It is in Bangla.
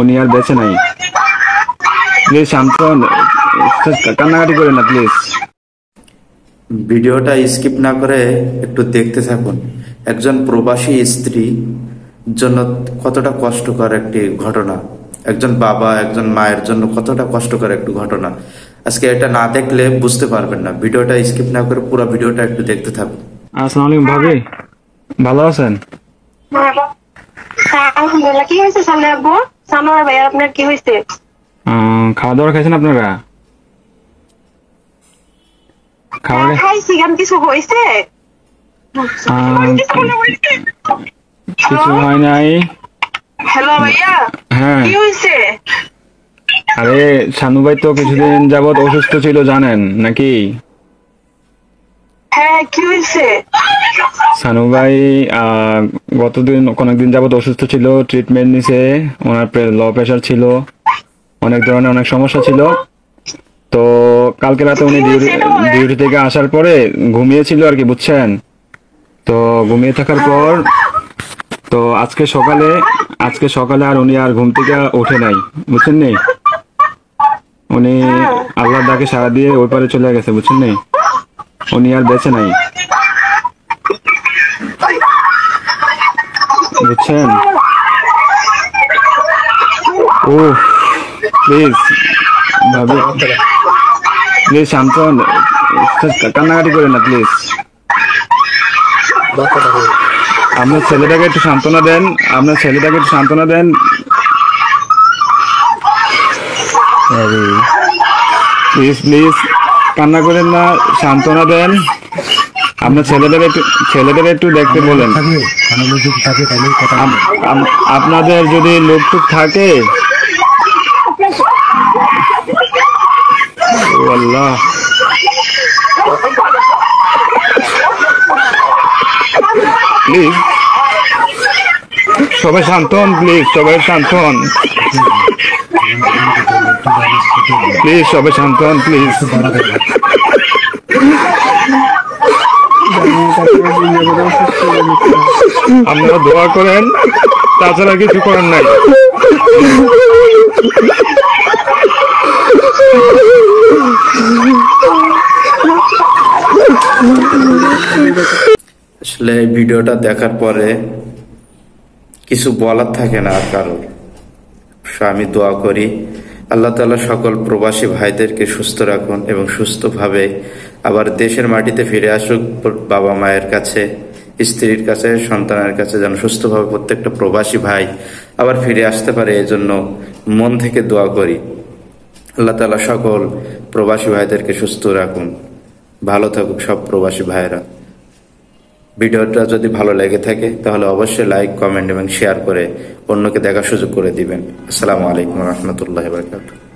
উনি আর বেঁচে নাই। প্লিজ শান্ত হন, কান্নাকাটি করেন না প্লিজ। ভিডিওটা স্কিপ না করে একটু দেখতে থাকুন। একজন প্রবাসী স্ত্রী জন্য কতটা কষ্টকর একটি ঘটনা, একজন বাবা একজন মায়ের জন্য কতটা কষ্টকর একটি ঘটনা। আজকে এটা না দেখলে বুঝতে পারবেন না। ভিডিওটা স্কিপ না করে পুরো ভিডিওটা একটু দেখতে থাকুন। আসসালামু আলাইকুম ভাবি, ভালো আছেন? আলহামদুলিল্লাহ। কি হয়েছে সামনে আব্বু? সানোয়ার ভাই আপনার কি হয়েছে? খাওয়া দাওয়া খাইছেন আপনারা? খাওয়া খাইছি, গান কিছু হয়েছে? কিছু হয় নাই। হ্যালো ভাইয়া, হ্যাঁ, কি হয়েছে? আরে শানু ভাই তো কিছুদিন যাবত অসুস্থ ছিল জানেন নাকি? হ্যাঁ, কি হয়েছে? শানু ভাই অনেকদিন যাবত অসুস্থ ছিল, ট্রিটমেন্ট নিছে। ওনার লো প্রেশার ছিল, অনেক ধরনের অনেক সমস্যা ছিল। তো কালকে রাতে উনি ডিউটি থেকে আসার পরে ঘুমিয়েছিল আর কি, বুঝছেন? তো ঘুমিয়ে থাকার পর তো আজকে সকালে আর উনি আর ঘুম থেকে ওঠে নাই, বুঝছেন নি? উনি আল্লাহর ডাকে সাড়া দিয়ে ওই পারে চলে গেছে, বুঝছেন নি? উনি আর বেঁচে নাই, বুঝছেন? ও প্লিজ ভাবি, প্লিজ শান্ত হন, কান্নাকাটি করেন না প্লিজ। আপনার ছেলেটাকে একটু সান্ত্বনা দেন, প্লিজ প্লিজ কান্না করেন না, সান্ত্বনা দেন। আপনার ছেলেদের একটু দেখতে বলেন। আপনাদের যদি লোকটুক থাকে, ও আল্লাহ, প্লিজ সবাই শান্ত হন, প্লিজ সবাই শান্ত হন, প্লিজ সবাই শান্ত হন, প্লিজ। আপনারা দোয়া করেন, তাছাড়া কিছু করার নাই। আসলে এই ভিডিওটা দেখার পরে কিছু বলার থাকে না আর কারোর। আমি দোয়া করি আল্লাহ তাআলা সকল প্রবাসী ভাইদেরকে সুস্থ রাখুন এবং সুস্থভাবে আবার দেশের মাটিতে ফিরে আসুক। বাবা মায়ের কাছে, স্ত্রীর কাছে, সন্তানের কাছে যেন সুস্থভাবে প্রত্যেকটা প্রবাসী ভাই আবার ফিরে আসতে পারে, এজন্য মন থেকে দোয়া করি। আল্লাহ তাআলা সকল প্রবাসী ভাইদেরকে সুস্থ রাখুন, ভালো থাকুক সব প্রবাসী ভাইয়েরা। ভিডিওটা যদি ভালো লেগে থাকে তাহলে অবশ্যই লাইক, কমেন্ট এবং শেয়ার করে অন্যকে দেখার সুযোগ করে দিবেন। আসসালামু আলাইকুম ওয়া রাহমাতুল্লাহি ওয়া বারাকাতুহু।